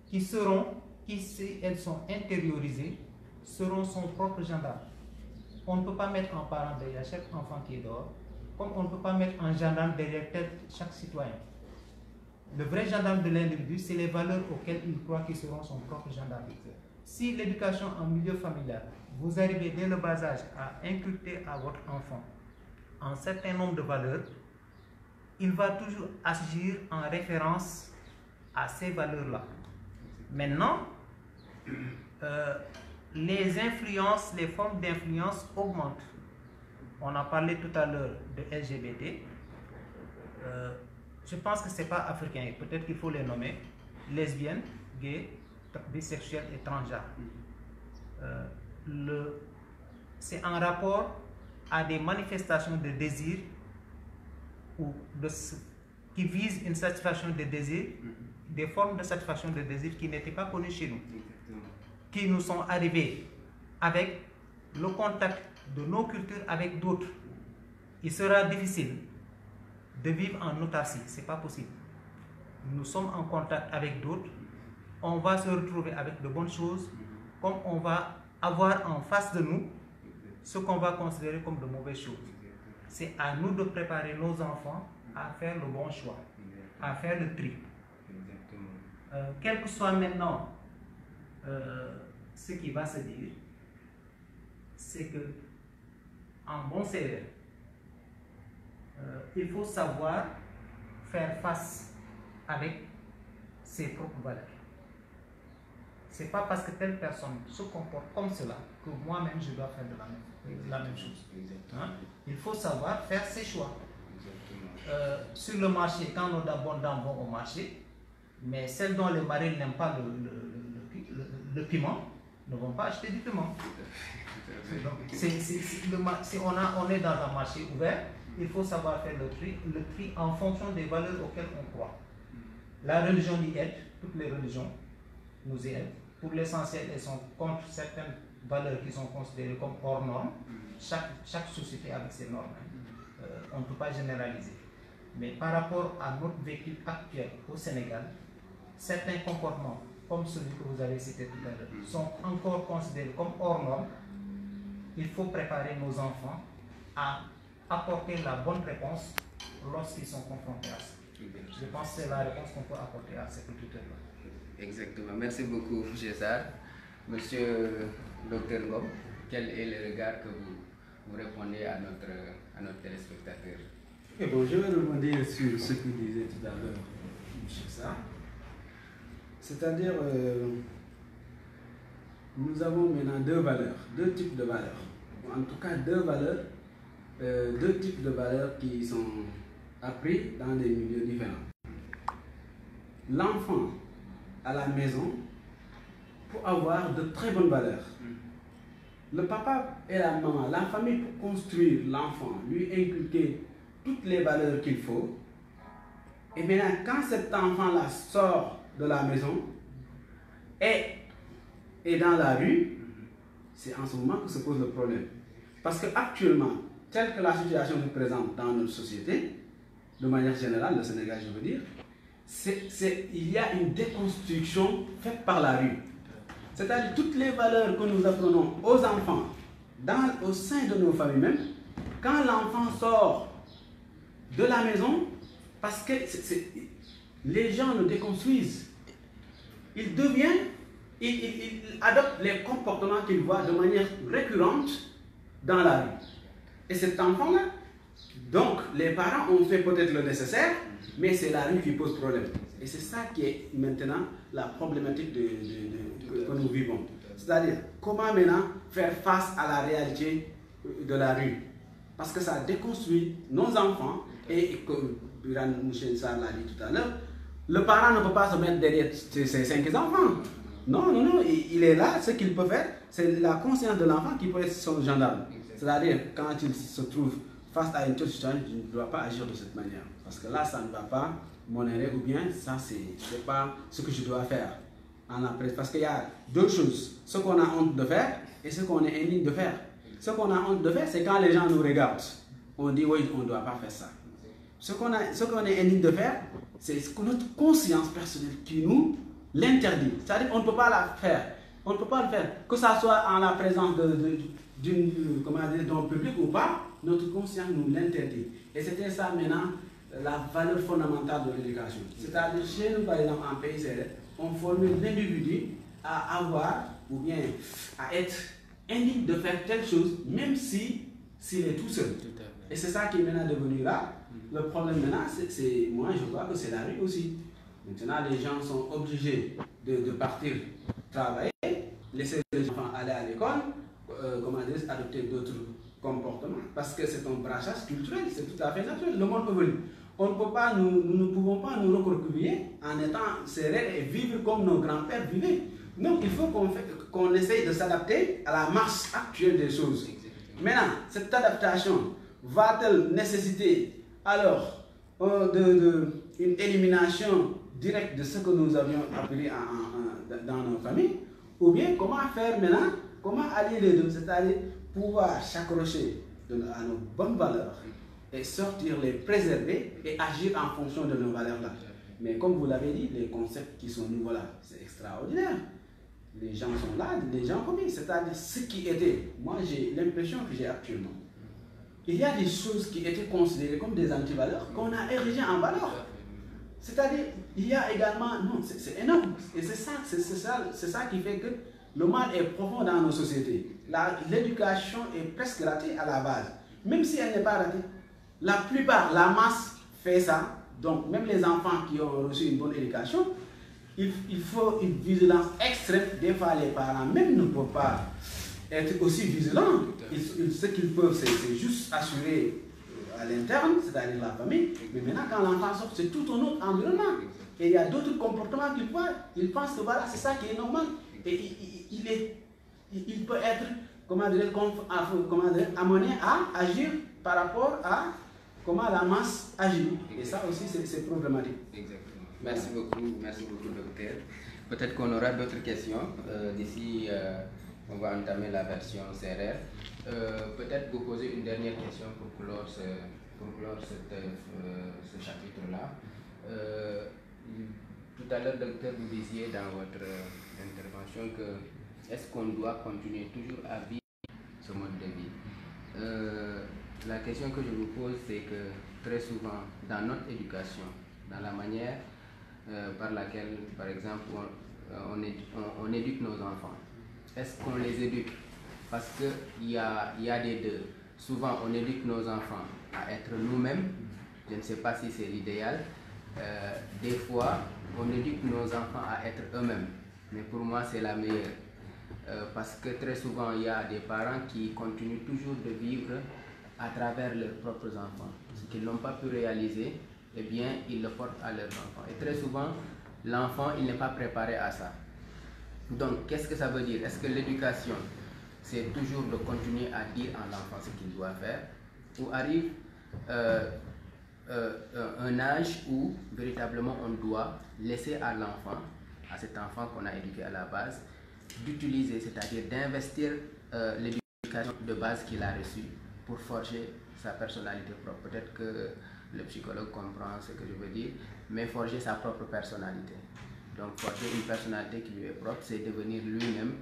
qui, si elles sont intériorisées, seront son propre gendarme. On ne peut pas mettre un parent derrière chaque enfant qui est dehors, comme on ne peut pas mettre un gendarme derrière chaque citoyen. Le vrai gendarme de l'individu, c'est les valeurs auxquelles il croit qu'ils seront son propre gendarme. Si l'éducation en milieu familial, vous arrivez dès le bas âge à inculquer à votre enfant un certain nombre de valeurs, il va toujours agir en référence à ces valeurs-là. Maintenant, les influences, les formes d'influence augmentent. On a parlé tout à l'heure de LGBT. Je pense que ce n'est pas africain, peut-être qu'il faut les nommer. Lesbiennes, gays, bisexuels et transgenres. C'est en rapport à des manifestations de désir ou qui visent une satisfaction de désir, des formes de satisfaction de désir qui n'étaient pas connues chez nous, qui nous sont arrivées avec le contact de nos cultures avec d'autres. Il sera difficile de vivre en autarcie, ce n'est pas possible. Nous sommes en contact avec d'autres, on va se retrouver avec de bonnes choses, comme on va avoir en face de nous ce qu'on va considérer comme de mauvaises choses. C'est à nous de préparer nos enfants à faire le bon choix, à faire le tri. Quel que soit maintenant ce qui va se dire, c'est que en bon sévère, il faut savoir faire face avec ses propres valeurs. Ce n'est pas parce que telle personne se comporte comme cela que moi-même je dois faire la même chose. Hein? Il faut savoir faire ses choix. Sur le marché, quand nos dames vont au marché, mais celles dont les maris n'aiment pas le piment ne vont pas acheter du piment. Donc, on est dans un marché ouvert, il faut savoir faire le tri en fonction des valeurs auxquelles on croit. La religion y aide, toutes les religions nous y aident. Pour l'essentiel, elles sont contre certaines valeurs qui sont considérées comme hors normes. Chaque société avec ses normes. On ne peut pas généraliser. Mais par rapport à notre vécu actuel au Sénégal, certains comportements, comme celui que vous avez cité tout à l'heure, sont encore considérés comme hors normes. Il faut préparer nos enfants à apporter la bonne réponse lorsqu'ils sont confrontés à ça. Je pense que c'est la réponse qu'on peut apporter à ces critères-là. Exactement. Merci beaucoup, César. Monsieur Dr Ngom, quel est le regard que vous répondez à notre téléspectateur? Bon, je vais rebondir sur ce que disait tout à l'heure M. César. C'est-à-dire, nous avons maintenant deux types de valeurs. En tout cas, deux types de valeurs qui sont appris dans des milieux différents. L'enfant à la maison pour avoir de très bonnes valeurs. Le papa et la maman, la famille pour construire l'enfant, lui inculquer toutes les valeurs qu'il faut. Et maintenant, quand cet enfant-là sort de la maison et dans la rue, c'est en ce moment que se pose le problème. Parce qu'actuellement, telle que la situation se présente dans notre société, de manière générale, le Sénégal, je veux dire, il y a une déconstruction faite par la rue. C'est-à-dire toutes les valeurs que nous apprenons aux enfants, au sein de nos familles même, quand l'enfant sort de la maison, parce que les gens le déconstruisent, il adopte les comportements qu'il voit de manière récurrente dans la rue. Et cet enfant-là, donc les parents ont fait peut-être le nécessaire, mais c'est la rue qui pose problème. Et c'est ça qui est maintenant la problématique que nous vivons. C'est-à-dire, comment maintenant faire face à la réalité de la rue? Parce que ça déconstruit nos enfants, et comme M. Sarr l'a dit tout à l'heure, le parent ne peut pas se mettre derrière ses 5 enfants. Non, non, non, il est là, ce qu'il peut faire, c'est la conscience de l'enfant qui peut être son gendarme. C'est-à-dire, quand il se trouve face à une telle situation, je ne dois pas agir de cette manière. Parce que là, ça ne va pas m'honorer, ou bien ça, c'est pas ce que je dois faire. Parce qu'il y a deux choses, ce qu'on a honte de faire et ce qu'on est indigne de faire. Ce qu'on a honte de faire, c'est quand les gens nous regardent. On dit, oui, on ne doit pas faire ça. Ce qu'on est indigne de faire, c'est notre conscience personnelle qui nous l'interdit. C'est-à-dire qu'on ne peut pas la faire. On ne peut pas le faire. Que ça soit en la présence d'un public ou pas, notre conscience nous l'interdit. Et c'était ça maintenant la valeur fondamentale de l'éducation. C'est-à-dire chez nous, par exemple, en pays sérieux, on forme l'individu à avoir ou bien à être indigne de faire telle chose, même s'il est tout seul. Et c'est ça qui est maintenant devenu là. Le problème maintenant, moi je vois que c'est la rue aussi. Maintenant, les gens sont obligés de partir travailler, laisser les enfants aller à l'école, adopter d'autres comportements, parce que c'est un brassage culturel, c'est tout à fait naturel. Le monde évolue. On ne peut pas, nous ne pouvons pas nous recroqueviller en étant serrés et vivre comme nos grands-pères vivaient. Donc il faut qu'on essaye de s'adapter à la marche actuelle des choses. Maintenant, cette adaptation va-t-elle nécessiter alors une élimination directe de ce que nous avions appris dans nos familles, ou bien comment faire maintenant, comment allier les deux, c'est-à-dire pouvoir s'accrocher à nos bonnes valeurs et sortir, les préserver et agir en fonction de nos valeurs-là. Mais comme vous l'avez dit, les concepts qui sont nouveaux là, c'est extraordinaire. Les gens sont là, les gens commis, c'est-à-dire ce qui était, moi j'ai l'impression que j'ai actuellement. Il y a des choses qui étaient considérées comme des antivaleurs qu'on a érigées en valeurs. C'est-à-dire, il y a également, non, c'est énorme. Et c'est ça qui fait que le mal est profond dans nos sociétés. L'éducation est presque ratée à la base. Même si elle n'est pas ratée, la plupart, la masse fait ça. Donc, même les enfants qui ont reçu une bonne éducation, il faut une vigilance extrême. Des fois, les parents même ne peuvent pas être aussi vigilants. Ce qu'ils peuvent, c'est juste assurer à l'interne, c'est-à-dire la famille. Mais maintenant, quand l'enfant sort, c'est tout un autre environnement. Et il y a d'autres comportements qu'il voit. Il pense que voilà, c'est ça qui est normal. Et il peut être, amené à agir par rapport à comment la masse agit. Et ça aussi, c'est problématique. Exactement. Merci beaucoup, docteur. Peut-être qu'on aura d'autres questions. D'ici, on va entamer la version CRR. Peut-être vous poser une dernière question pour clore ce chapitre-là. Tout à l'heure, docteur, vous disiez dans votre intervention que est-ce qu'on doit continuer toujours à vivre ce mode de vie? La question que je vous pose, c'est que très souvent, dans notre éducation, dans la manière par laquelle, par exemple, on éduque nos enfants, est-ce qu'on les éduque? Parce qu'il y a des deux. Souvent, on éduque nos enfants à être nous-mêmes. Je ne sais pas si c'est l'idéal. Des fois, on éduque nos enfants à être eux-mêmes. Mais pour moi, c'est la meilleure. Parce que très souvent, il y a des parents qui continuent toujours de vivre à travers leurs propres enfants. Ce qu'ils n'ont pas pu réaliser, eh bien, ils le portent à leurs enfants. Et très souvent, l'enfant, il n'est pas préparé à ça. Donc, qu'est-ce que ça veut dire? Est-ce que l'éducation, c'est toujours de continuer à dire à l'enfant ce qu'il doit faire, ou arrive un âge où véritablement on doit laisser à l'enfant, à cet enfant qu'on a éduqué à la base, d'utiliser, c'est-à-dire d'investir l'éducation de base qu'il a reçue pour forger sa personnalité propre. Peut-être que le psychologue comprend ce que je veux dire, mais forger sa propre personnalité. Donc forger une personnalité qui lui est propre, c'est devenir lui-même,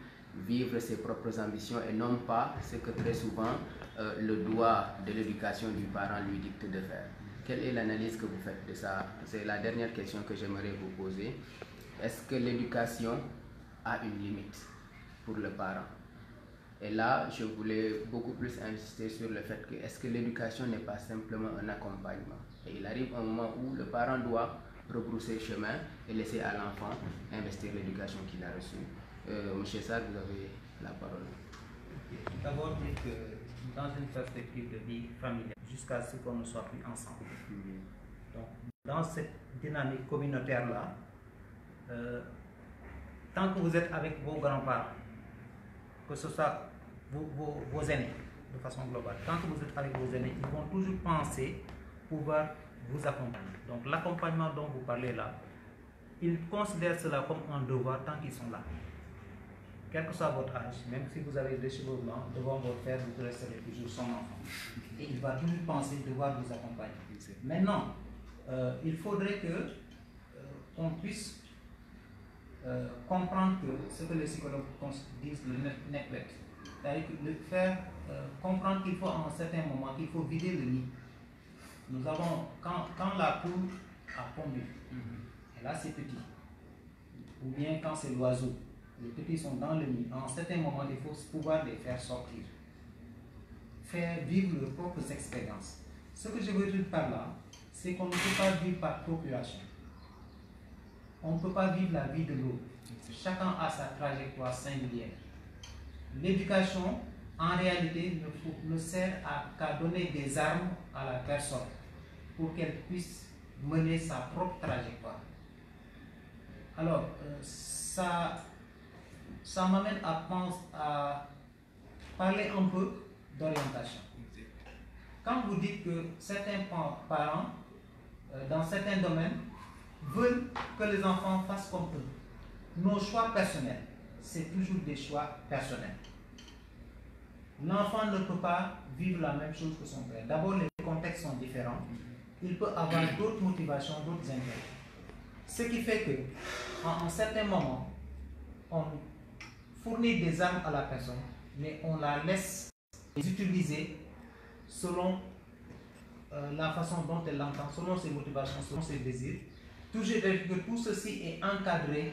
vivre ses propres ambitions et non pas ce que très souvent le doigt de l'éducation du parent lui dicte de faire. Quelle est l'analyse que vous faites de ça? C'est la dernière question que j'aimerais vous poser. Est-ce que l'éducation a une limite pour le parent? Et là, je voulais beaucoup plus insister sur le fait que est-ce que l'éducation n'est pas simplement un accompagnement? Et il arrive un moment où le parent doit rebrousser chemin et laisser à l'enfant investir l'éducation qu'il a reçue. Monsieur Sarr, vous avez la parole. D'abord dire que dans une perspective de vie familiale, jusqu'à ce qu'on ne soit plus ensemble. Donc, dans cette dynamique communautaire-là, tant que vous êtes avec vos grands-parents, que ce soit vos aînés, de façon globale, tant que vous êtes avec vos aînés, ils vont toujours penser pouvoir vous accompagner. Donc l'accompagnement dont vous parlez là, ils considèrent cela comme un devoir tant qu'ils sont là. Quel que soit votre âge, même si vous avez des cheveux blancs, devant votre père, vous resterez toujours son enfant. Et il va toujours penser devoir vous accompagner. Maintenant, il faudrait que qu'on puisse comprendre que ce que les psychologues disent le neglect, c'est-à-dire le faire comprendre qu'il faut à un certain moment, qu'il faut vider le nid. Nous avons, quand la poule a pondu, et là c'est petit, ou bien quand c'est l'oiseau, les petits sont dans le nid, à un certain moment il faut pouvoir les faire sortir, faire vivre leurs propres expériences. Ce que je veux dire par là, c'est qu'on ne peut pas vivre par procuration. On ne peut pas vivre la vie de l'autre. Chacun a sa trajectoire singulière. L'éducation, en réalité, ne sert qu'à donner des armes à la personne pour qu'elle puisse mener sa propre trajectoire. Alors, ça m'amène à parler un peu d'orientation. Quand vous dites que certains parents, dans certains domaines, veulent que les enfants fassent comme eux, nos choix personnels, c'est toujours des choix personnels. L'enfant ne peut pas vivre la même chose que son père. D'abord, les contextes sont différents. Il peut avoir d'autres motivations, d'autres intérêts. Ce qui fait que, à un certain moment, on fournit des armes à la personne, mais on la laisse les utiliser selon la façon dont elle l'entend, selon ses motivations, selon ses désirs. Toujours que tout ceci est encadré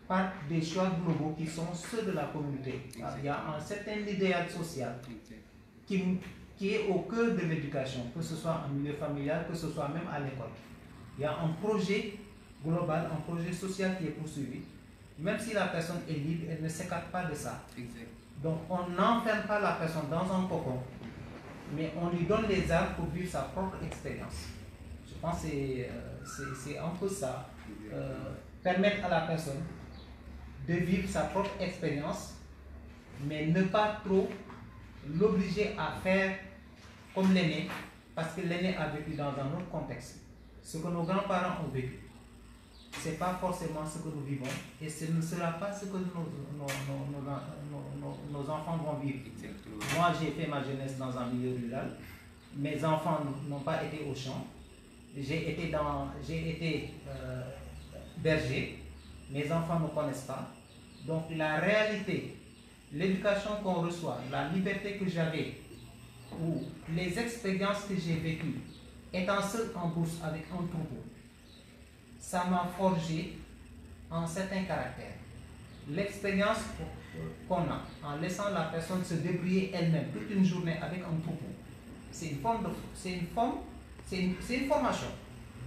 par des choix globaux qui sont ceux de la communauté. Il y a un certain idéal social qui est au cœur de l'éducation, que ce soit en milieu familial, que ce soit même à l'école. Il y a un projet global, un projet social qui est poursuivi. Même si la personne est libre, elle ne s'écarte pas de ça. Donc on n'enferme pas la personne dans un cocon, mais on lui donne les armes pour vivre sa propre expérience. Je pense que c'est un peu ça. Permettre à la personne de vivre sa propre expérience, mais ne pas trop l'obliger à faire comme l'aîné, parce que l'aîné a vécu dans un autre contexte. Ce que nos grands-parents ont vécu, ce n'est pas forcément ce que nous vivons, et ce ne sera pas ce que nos enfants vont vivre. Moi, j'ai fait ma jeunesse dans un milieu rural, mes enfants n'ont pas été au champ, j'ai été berger, mes enfants ne connaissent pas. Donc la réalité, l'éducation qu'on reçoit, la liberté que j'avais, ou les expériences que j'ai vécues, étant seul en bourse avec un troupeau, ça m'a forgé un certain caractère. L'expérience qu'on a en laissant la personne se débrouiller elle-même toute une journée avec un troupeau, c'est une formation,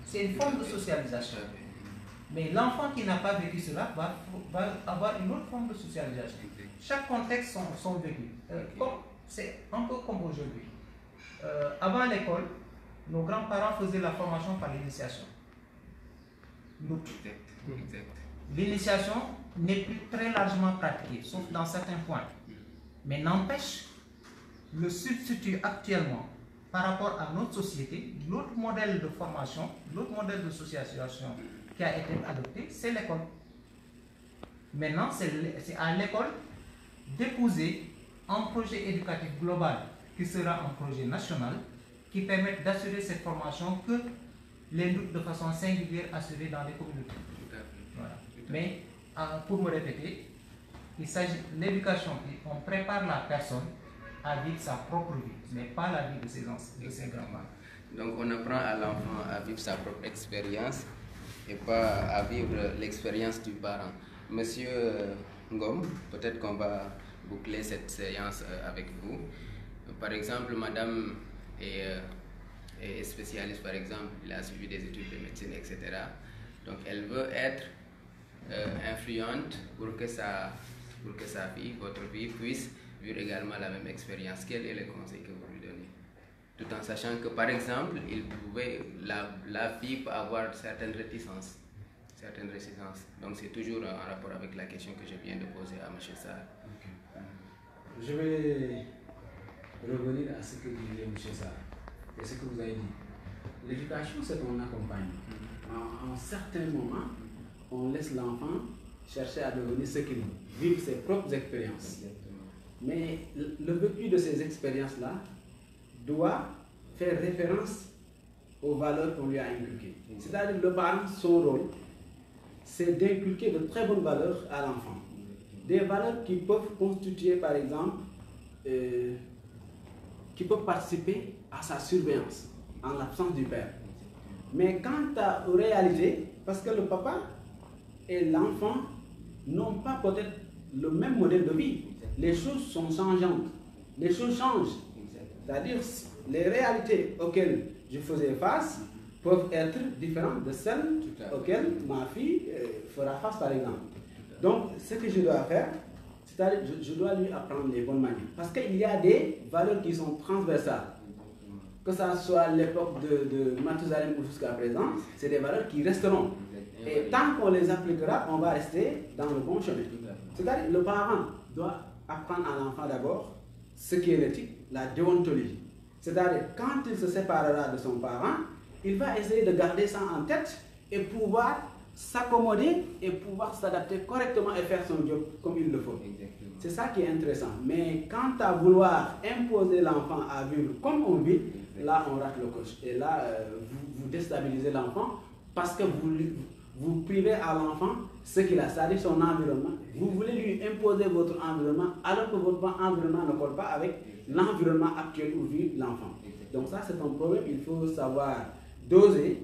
c'est une forme de socialisation. Mais l'enfant qui n'a pas vécu cela va avoir une autre forme de socialisation. Chaque contexte sont vécus. C'est un peu comme aujourd'hui. Avant l'école, nos grands-parents faisaient la formation par l'initiation. L'initiation n'est plus très largement pratiquée, sauf dans certains points. Mais n'empêche, le substitut actuellement, par rapport à notre société, l'autre modèle de formation, l'autre modèle de socialisation qui a été adopté, c'est l'école. Maintenant, c'est à l'école d'épouser un projet éducatif global qui sera un projet national qui permette d'assurer cette formation que les doutes de façon singulière assurée dans les communautés. Voilà. Mais pour me répéter, il s'agit de l'éducation, on prépare la personne à vivre sa propre vie, mais pas la vie de ses grands-parents. Donc on apprend à l'enfant à vivre sa propre expérience et pas à vivre l'expérience du parent. Monsieur Ngom, peut-être qu'on va boucler cette séance avec vous. Par exemple, madame est spécialiste, par exemple, elle a suivi des études de médecine, etc. Donc elle veut être influente pour que sa fille, votre fille, puisse vivre également la même expérience. Quel est le conseil que vous lui donnez? Tout en sachant que, par exemple, la fille peut avoir certaines réticences. certaines résistances. Donc c'est toujours en rapport avec la question que je viens de poser à M. Sarr. Okay. Je vais revenir à ce que disait M. Sarr et ce que vous avez dit. L'éducation, c'est qu'on accompagne. À un certain moment, on laisse l'enfant chercher à devenir ce qu'il veut, vivre ses propres expériences. Exactement. Mais le vécu de ces expériences-là doit faire référence aux valeurs qu'on lui a inculquées. C'est-à-dire le parent, son rôle, c'est d'inculquer de très bonnes valeurs à l'enfant. Des valeurs qui peuvent constituer, par exemple, qui peuvent participer à sa surveillance en l'absence du père. Mais quant aux réalités, parce que le papa et l'enfant n'ont pas peut-être le même modèle de vie. Les choses sont changeantes. Les choses changent. C'est-à-dire, les réalités auxquelles je faisais face peuvent être différentes de celles auxquelles ma fille fera face, par exemple. Donc, ce que je dois faire, c'est-à-dire, je dois lui apprendre les bonnes manières. Parce qu'il y a des valeurs qui sont transversales. Que ça soit l'époque de Mathusalem ou jusqu'à présent, c'est des valeurs qui resteront. Et tant qu'on les appliquera, on va rester dans le bon chemin. C'est-à-dire le parent doit apprendre à l'enfant d'abord ce qui est l'éthique, la déontologie. C'est-à-dire quand il se séparera de son parent, il va essayer de garder ça en tête et pouvoir s'accommoder et pouvoir s'adapter correctement et faire son job comme il le faut. C'est ça qui est intéressant. Mais quant à vouloir imposer l'enfant à vivre comme on vit, là on rate le coche. Et là, vous déstabilisez l'enfant parce que vous privez à l'enfant ce qu'il a, c'est-à-dire son environnement. Vous voulez lui imposer votre environnement alors que votre environnement ne colle pas avec l'environnement actuel où vit l'enfant. Donc ça c'est un problème, il faut savoir doser,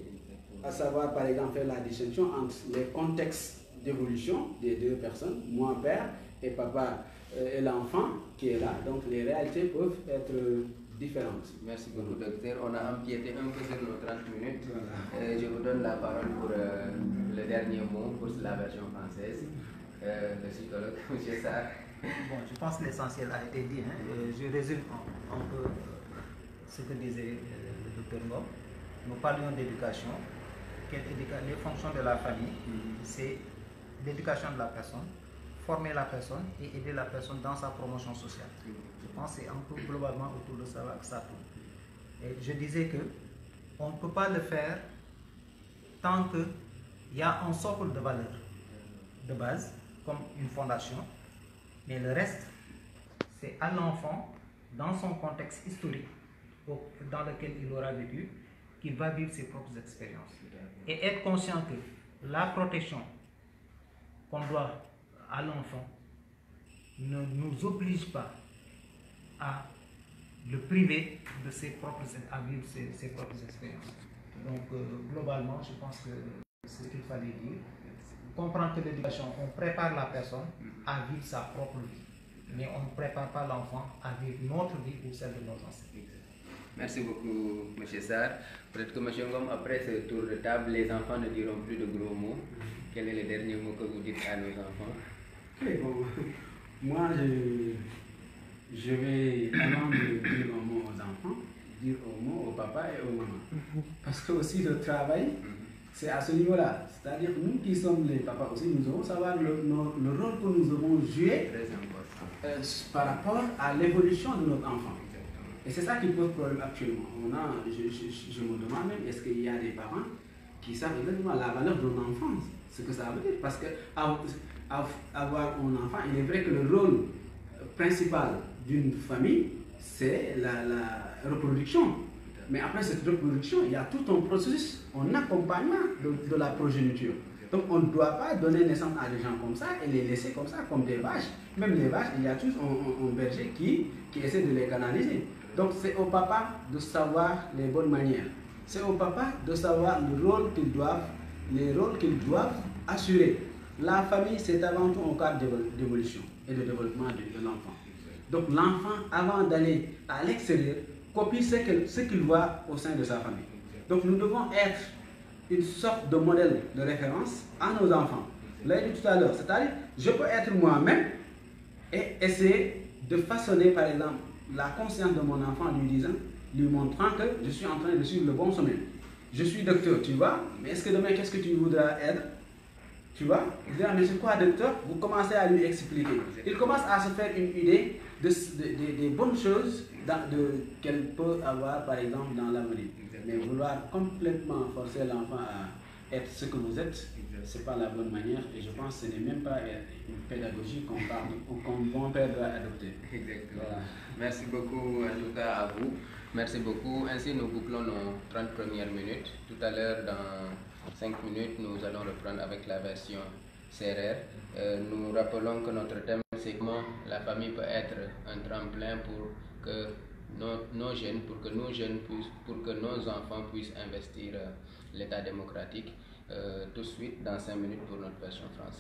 à savoir par exemple faire la distinction entre les contextes d'évolution des deux personnes, moi père et papa et l'enfant qui est là. Donc les réalités peuvent être différentes. Merci beaucoup, docteur. On a empiété un peu sur nos 30 minutes. Je vous donne la parole pour le dernier mot pour la version française. Le psychologue, M. Sarr. Bon, je pense que l'essentiel a été dit. Je résume un peu ce que disait le docteur Ngom. Nous parlions d'éducation. Les fonctions de la famille, c'est l'éducation de la personne, former la personne et aider la personne dans sa promotion sociale. Je pense que c'est un peu globalement autour de ça que ça tourne. Et je disais que on ne peut pas le faire tant qu'il y a un socle de valeurs de base, comme une fondation, mais le reste, c'est à l'enfant, dans son contexte historique dans lequel il aura vécu, qu'il va vivre ses propres expériences. Et être conscient que la protection qu'on doit à l'enfant ne nous oblige pas à le priver de à vivre ses propres expériences. Donc, globalement, je pense que c'est ce qu'il fallait dire. Comprendre que l'éducation, on prépare la personne à vivre sa propre vie, mais on ne prépare pas l'enfant à vivre notre vie ou celle de nos ancêtres. Merci beaucoup, M. Sarr. Peut-être que M. Ngom, après ce tour de table, les enfants ne diront plus de gros mots. Quel est le dernier mot que vous dites à nos enfants? Bon, moi, je vais, avant de dire un mot aux enfants, dire un mot au papa et aux mamans. Parce que aussi le travail, c'est à ce niveau-là. C'est-à-dire que nous qui sommes les papas aussi, nous devons savoir le rôle que nous avons joué par rapport à l'évolution de notre enfant. Et c'est ça qui pose problème actuellement. Je me demande même, est-ce qu'il y a des parents qui savent exactement la valeur de l'enfant, ce que ça veut dire. Parce que avoir un enfant, il est vrai que le rôle principal d'une famille, c'est la reproduction. Mais après cette reproduction, il y a tout un processus, un accompagnement de la progéniture. Donc on ne doit pas donner naissance à des gens comme ça et les laisser comme ça, comme des vaches. Même les vaches, il y a tous un berger qui essaie de les canaliser. Donc c'est au papa de savoir les bonnes manières. C'est au papa de savoir le rôle les rôles qu'ils doivent assurer. La famille, c'est avant tout un cadre d'évolution et de développement de l'enfant. Donc l'enfant, avant d'aller à l'extérieur, copie ce qu'il voit au sein de sa famille. Donc nous devons être une sorte de modèle de référence à nos enfants. Vous l'avez dit tout à l'heure, c'est-à-dire je peux être moi-même et essayer de façonner par exemple la conscience de mon enfant en lui montrant que je suis en train de suivre le bon chemin. Je suis docteur, tu vois, mais est-ce que demain, qu'est-ce que tu voudras être? Tu vois? Vous dites, ah, mais c'est quoi, docteur? Vous commencez à lui expliquer. Il commence à se faire une idée des bonnes choses qu'elle peut avoir, par exemple, dans l'avenir. Mais vouloir complètement forcer l'enfant à être ce que vous êtes, ce n'est pas la bonne manière. Et je pense que ce n'est même pas une pédagogie qu'un bon père doit adopter. Exactement. Voilà. Merci beaucoup en tout cas à vous. Merci beaucoup. Ainsi, nous bouclons nos 30 premières minutes. Tout à l'heure, dans 5 minutes, nous allons reprendre avec la version CRR. Nous rappelons que notre thème, c'est comment la famille peut être un tremplin pour que nos jeunes, pour que nos enfants puissent investir l'État démocratique. Tout de suite, dans 5 minutes pour notre version française.